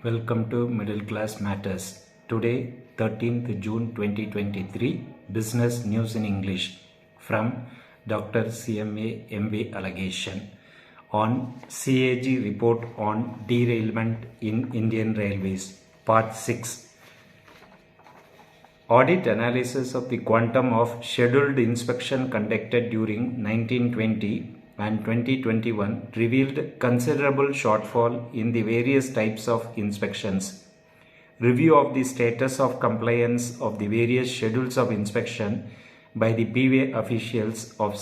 Welcome to Middle Class Matters. Today, 13th June 2023, Business News in English from Dr. CMA MB Allegation on CAG report on derailment in Indian Railways, Part 6. Audit analysis of the quantum of scheduled inspection conducted during 1920 and 2021 revealed considerable shortfall in the various types of inspections. Review of the status of compliance of the various schedules of inspection by the PV officials of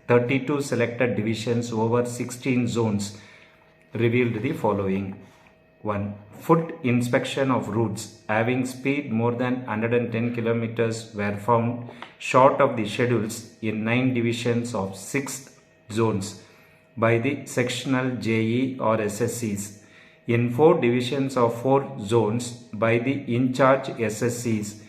32 selected divisions over 16 zones revealed the following. 1. Foot inspection of routes having speed more than 110 km were found short of the schedules in 9 divisions of 6 zones by the sectional JE or SSCs, in 4 divisions of 4 zones by the in-charge SSCs,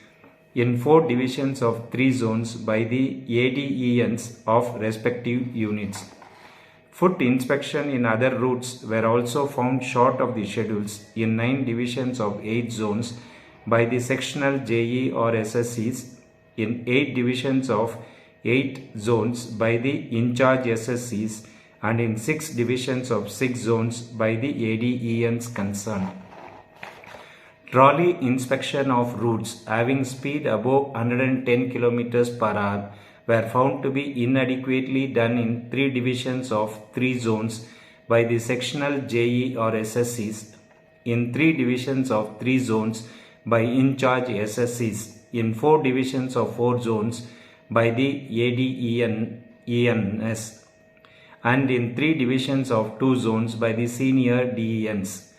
in 4 divisions of 3 zones by the ADENs of respective units. Foot inspection in other routes were also found short of the schedules in 9 divisions of 8 zones by the sectional JE or SSCs, in 8 divisions of 8 zones by the in-charge SSCs, and in 6 divisions of 6 zones by the ADENs concerned. Trolley inspection of routes having speed above 110 km per hour were found to be inadequately done in 3 divisions of 3 zones by the sectional JE or SSCs, in 3 divisions of 3 zones by in-charge SSCs, in 4 divisions of 4 zones by the ADENs, and in 3 divisions of 2 zones by the senior DENs.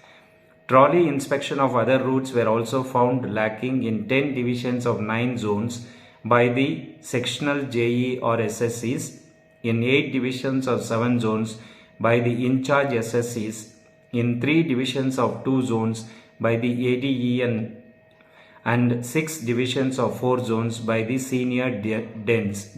Trolley inspection of other routes were also found lacking in 10 divisions of 9 zones by the sectional JE or SSCs, in 8 divisions of 7 zones by the in-charge SSCs, in 3 divisions of 2 zones by the ADEN, and 6 divisions of 4 zones by the senior DENs.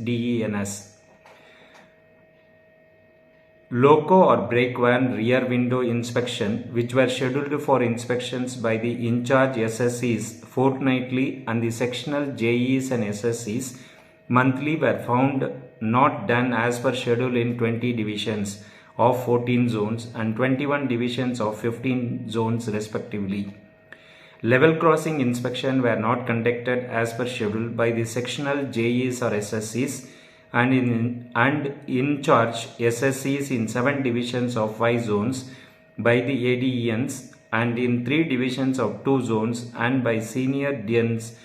Loco or brake van rear window inspection, which were scheduled for inspections by the in-charge SSCs fortnightly and the sectional JEs and SSCs monthly, were found not done as per schedule in 20 divisions of 14 zones and 21 divisions of 15 zones respectively. Level crossing inspection were not conducted as per schedule by the sectional JEs or SSCs and in-charge SSCs in 7 divisions of 5 zones by the ADENs, and in 3 divisions of 2 zones and by senior DENs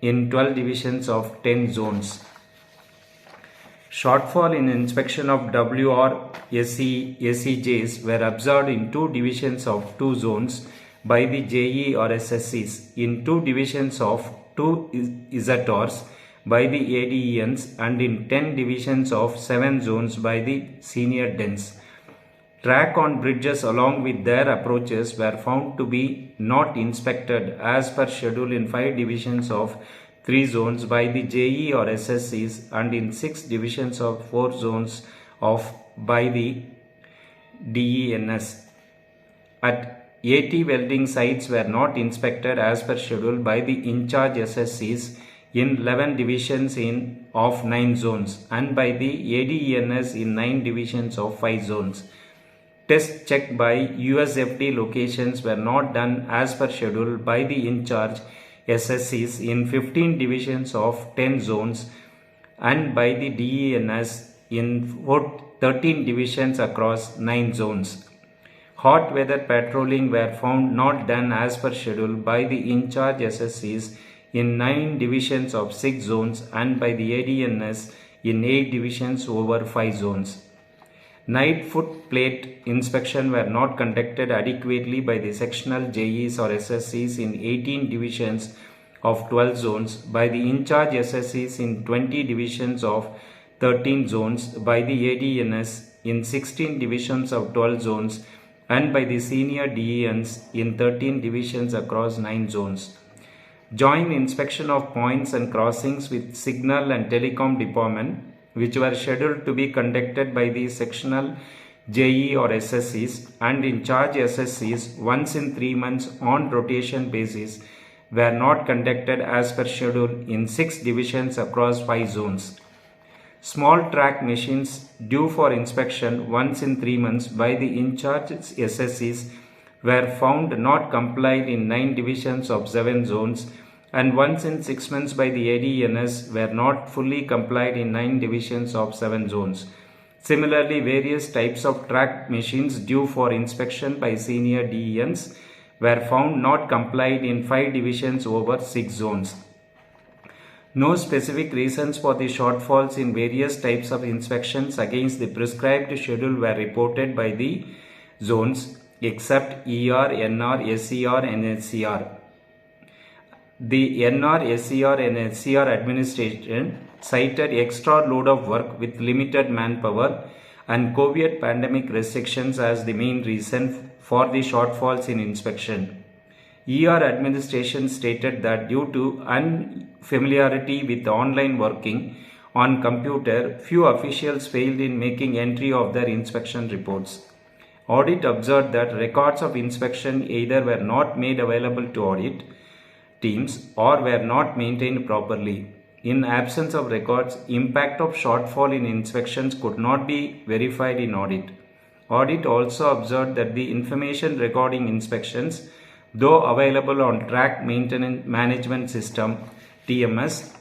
in 12 divisions of 10 zones. Shortfall in inspection of WR SEJs were observed in 2 divisions of 2 zones by the JE or SSCs, in 2 divisions of 2 IZTORs by the ADENs, and in 10 divisions of 7 zones by the senior DENs. Track on bridges along with their approaches were found to be not inspected as per schedule in 5 divisions of 3 zones by the JE or SSCs, and in 6 divisions of 4 zones by the DENs. At 80 welding sites were not inspected as per schedule by the in-charge SSCs in 11 divisions of 9 zones and by the ADENs in 9 divisions of 5 zones. Test check by USFD locations were not done as per schedule by the in-charge SSCs in 15 divisions of 10 zones and by the DENs in 13 divisions across 9 zones. Hot weather patrolling were found not done as per schedule by the in-charge SSCs in 9 divisions of 6 zones and by the ADENs in 8 divisions over 5 zones. Night foot plate inspection were not conducted adequately by the sectional JEs or SSCs in 18 divisions of 12 zones, by the in-charge SSCs in 20 divisions of 13 zones, by the ADENs in 16 divisions of 12 zones, and by the senior DENs in 13 divisions across 9 zones. Joint inspection of points and crossings with signal and telecom department, which were scheduled to be conducted by the sectional JE or SSCs, and in charge SSCs once in 3 months on rotation basis were not conducted as per schedule in 6 divisions across 5 zones. Small track machines due for inspection once in 3 months by the in-charge SSCs were found not complied in 9 divisions of 7 zones, and once in 6 months by the ADNS were not fully complied in 9 divisions of 7 zones. Similarly, various types of track machines due for inspection by senior DENs were found not complied in 5 divisions over 6 zones. No specific reasons for the shortfalls in various types of inspections against the prescribed schedule were reported by the zones except ER, NR, SCR and SCR. The NR, SCR and SCR administration cited extra load of work with limited manpower and COVID pandemic restrictions as the main reason for the shortfalls in inspection. ER administration stated that due to unfamiliarity with online working on computer, few officials failed in making entry of their inspection reports. Audit observed that records of inspection either were not made available to audit teams or were not maintained properly. In absence of records, impact of shortfall in inspections could not be verified in audit. Audit also observed that the information regarding inspections, though available on Track Maintenance Management System (TMS),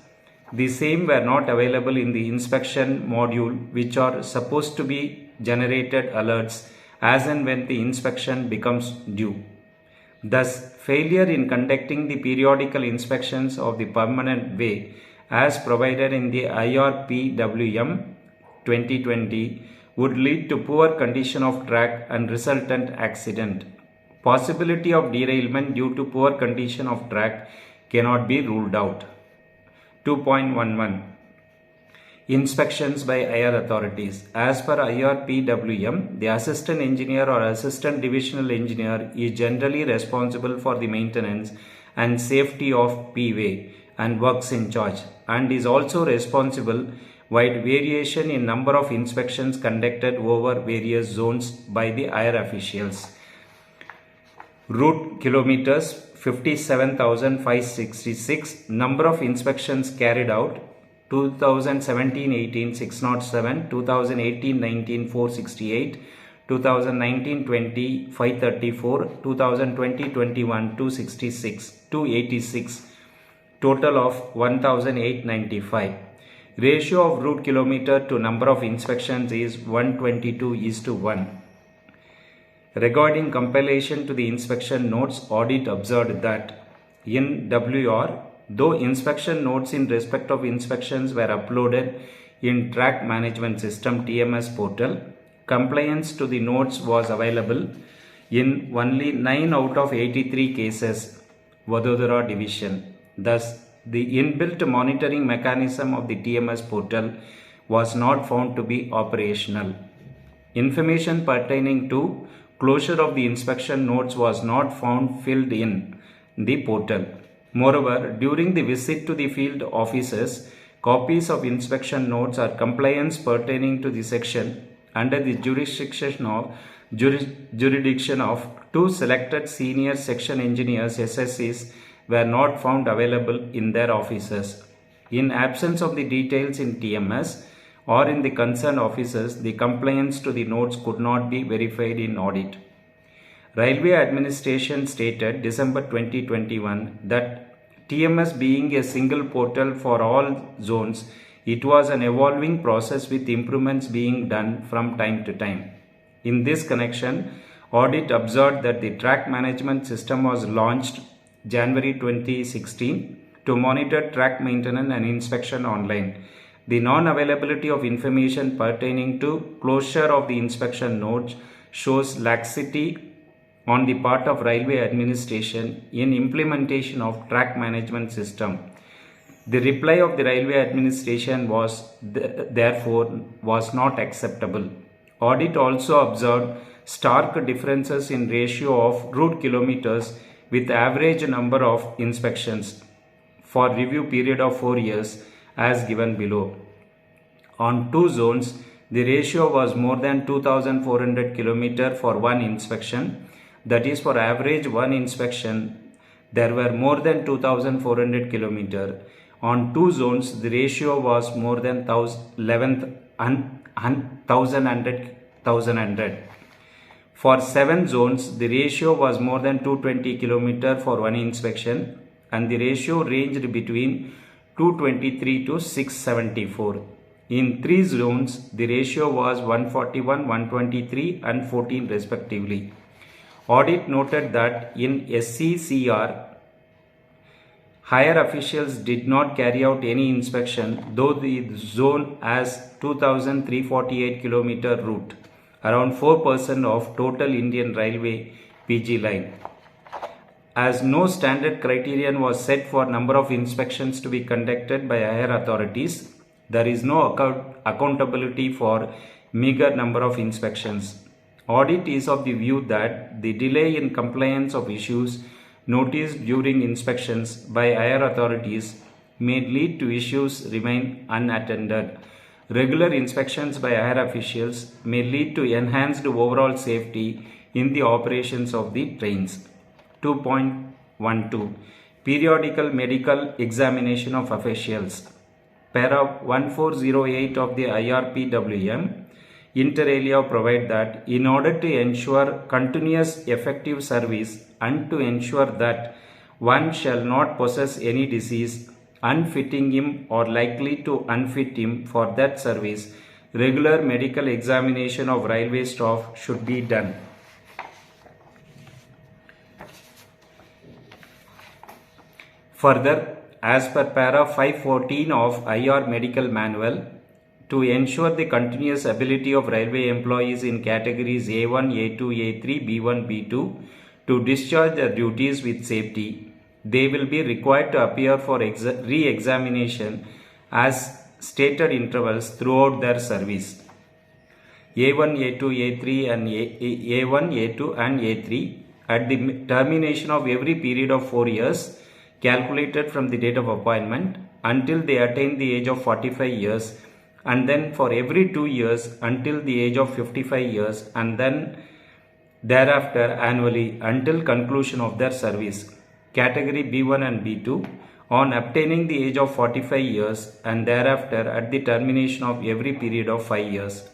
the same were not available in the inspection module, which are supposed to be generated alerts as and when the inspection becomes due. Thus, failure in conducting the periodical inspections of the permanent way as provided in the IRPWM 2020 would lead to poor condition of track and resultant accident. Possibility of derailment due to poor condition of track cannot be ruled out. 2.11 Inspections by higher authorities. As per IRPWM, the assistant engineer or assistant divisional engineer is generally responsible for the maintenance and safety of P-way and works in charge, and is also responsible wide variation in number of inspections conducted over various zones by the higher officials. Route kilometers 57,566, number of inspections carried out 2017-18 607, 2018-19 468, 2019-20 534, 2020-21 266, 286, total of 1,895. Ratio of route kilometer to number of inspections is 122:1. Regarding compilation to the inspection notes, audit observed that in WR, though inspection notes in respect of inspections were uploaded in Track Management System TMS portal, compliance to the notes was available in only 9 out of 83 cases, Vadodara division. Thus, the inbuilt monitoring mechanism of the TMS portal was not found to be operational. Information pertaining to closure of the inspection notes was not found filled in the portal. Moreover, during the visit to the field offices, copies of inspection notes or compliance pertaining to the section under the jurisdiction of 2 selected senior section engineers SSCs were not found available in their offices. In absence of the details in TMS or in the concerned offices, the compliance to the notes could not be verified in audit. Railway Administration stated December 2021 that TMS being a single portal for all zones, it was an evolving process with improvements being done from time to time. In this connection, audit observed that the track management system was launched January 2016 to monitor track maintenance and inspection online. The non-availability of information pertaining to closure of the inspection notes shows laxity on the part of Railway Administration in implementation of track management system. The reply of the Railway Administration was therefore not acceptable. Audit also observed stark differences in ratio of route kilometers with average number of inspections for review period of 4 years as given below. On 2 zones, the ratio was more than 2400 km for one inspection. That is, for average one inspection, there were more than 2400 km. On two zones, the ratio was more than 1100. For 7 zones, the ratio was more than 220 km for one inspection, and the ratio ranged between 223 to 674. In 3 zones, the ratio was 141, 123 and 14 respectively. Audit noted that in SCCR, higher officials did not carry out any inspection, though the zone has 2348 km route, around 4% of total Indian Railway PG line. As no standard criterion was set for number of inspections to be conducted by higher authorities, there is no accountability for meager number of inspections. Audit is of the view that the delay in compliance of issues noticed during inspections by higher authorities may lead to issues remain unattended. Regular inspections by higher officials may lead to enhanced overall safety in the operations of the trains. 2.12 Periodical medical examination of officials. Para 1408 of the IRPWM inter alia provide that in order to ensure continuous effective service and to ensure that one shall not possess any disease unfitting him or likely to unfit him for that service, regular medical examination of railway staff should be done. Further, as per para 514 of IR Medical Manual, to ensure the continuous ability of railway employees in categories A1, A2, A3, B1, B2 to discharge their duties with safety, they will be required to appear for re-examination as stated intervals throughout their service. A1, A2, A3 and A1, A2 and A3 at the termination of every period of 4 years calculated from the date of appointment until they attain the age of 45 years, and then for every 2 years until the age of 55 years, and then thereafter annually until conclusion of their service. Category B1 and B2 on obtaining the age of 45 years and thereafter at the termination of every period of 5 years.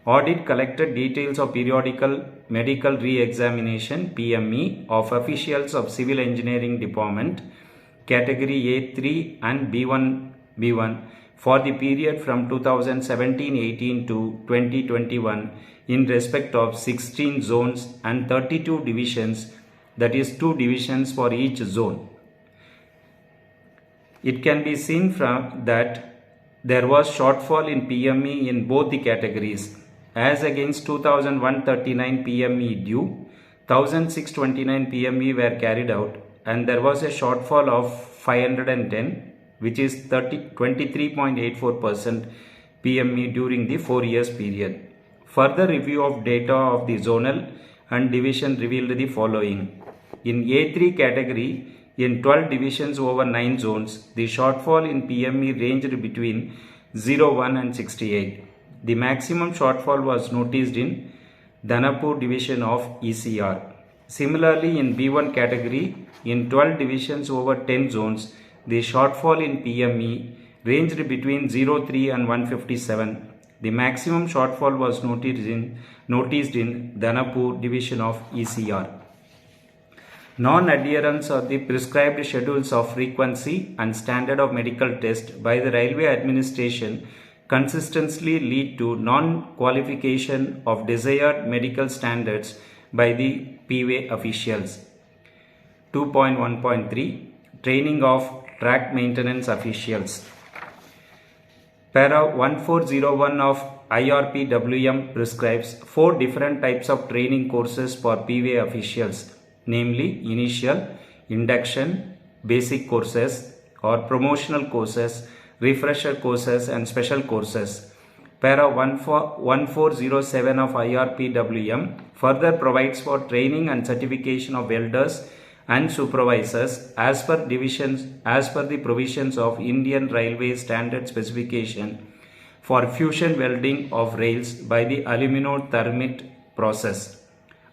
Audit collected details of periodical medical re-examination (PME) of officials of Civil Engineering Department, Category A3 and B1 for the period from 2017-18 to 2021 in respect of 16 zones and 32 divisions, that is 2 divisions for each zone. It can be seen from that there was shortfall in PME in both the categories. As against 2139 PME due, 1629 PME were carried out, and there was a shortfall of 510, which is 23.84% PME during the 4 years period. Further review of data of the zonal and division revealed the following. In A3 category, in 12 divisions over 9 zones, the shortfall in PME ranged between 01 and 68. The maximum shortfall was noticed in Dhanapur division of ECR. Similarly, in B1 category, in 12 divisions over 10 zones, the shortfall in PME ranged between 03 and 157. The maximum shortfall was noticed in Dhanapur division of ECR. Non-adherence of the prescribed schedules of frequency and standard of medical test by the Railway Administration consistently lead to non-qualification of desired medical standards by the PWA officials. 2.1.3 Training of track maintenance officials. Para 1401 of IRPWM prescribes 4 different types of training courses for PWA officials, namely initial, induction, basic courses or promotional courses, refresher courses and special courses. Para 1407 of IRPWM further provides for training and certification of welders and supervisors as per the provisions of Indian Railway Standard Specification for fusion welding of rails by the aluminothermit process.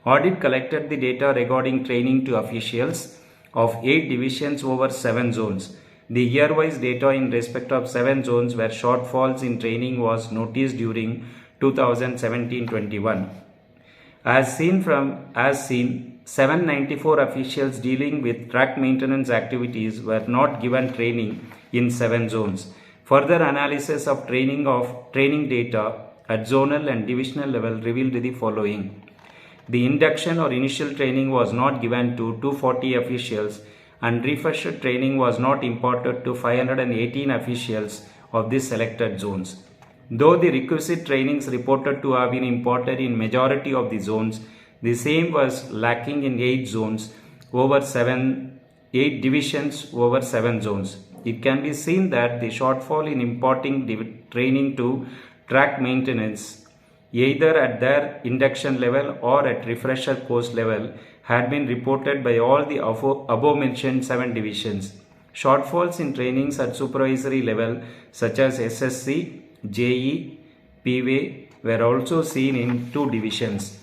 Audit collected the data regarding training to officials of 8 divisions over 7 zones. The year-wise data in respect of 7 zones where shortfalls in training was noticed during 2017-21. As seen, 794 officials dealing with track maintenance activities were not given training in 7 zones. Further analysis of training data at zonal and divisional level revealed the following. The induction or initial training was not given to 240 officials and refresher training was not imparted to 518 officials of the selected zones. Though the requisite trainings reported to have been imparted in majority of the zones, the same was lacking in 8 divisions over 7 zones. It can be seen that the shortfall in imparting training to track maintenance either at their induction level or at refresher course level had been reported by all the above mentioned 7 divisions. Shortfalls in trainings at supervisory level such as SSC, JE, PWA were also seen in 2 divisions.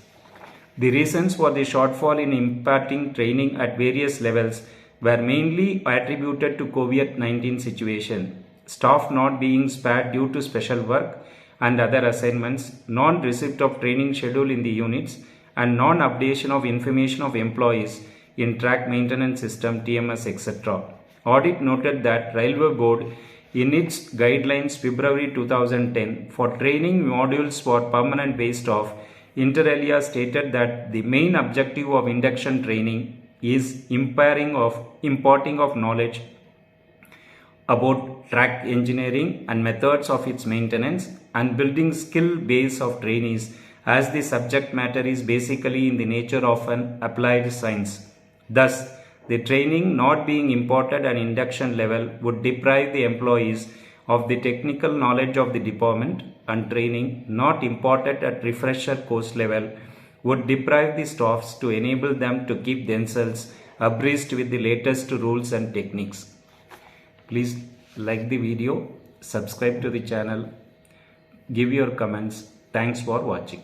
The reasons for the shortfall in imparting training at various levels were mainly attributed to COVID-19 situation, staff not being spared due to special work and other assignments, non-receipt of training schedule in the units, and non-updation of information of employees in track maintenance system, TMS, etc. Audit noted that Railway Board in its guidelines February 2010 for training modules for permanent base staff inter alia stated that the main objective of induction training is imparting of knowledge about track engineering and methods of its maintenance and building skill base of trainees as the subject matter is basically in the nature of an applied science. Thus, the training not being imparted at induction level would deprive the employees of the technical knowledge of the department, and training not imparted at refresher course level would deprive the staffs to enable them to keep themselves abreast with the latest rules and techniques. Please like the video, subscribe to the channel, give your comments. Thanks for watching.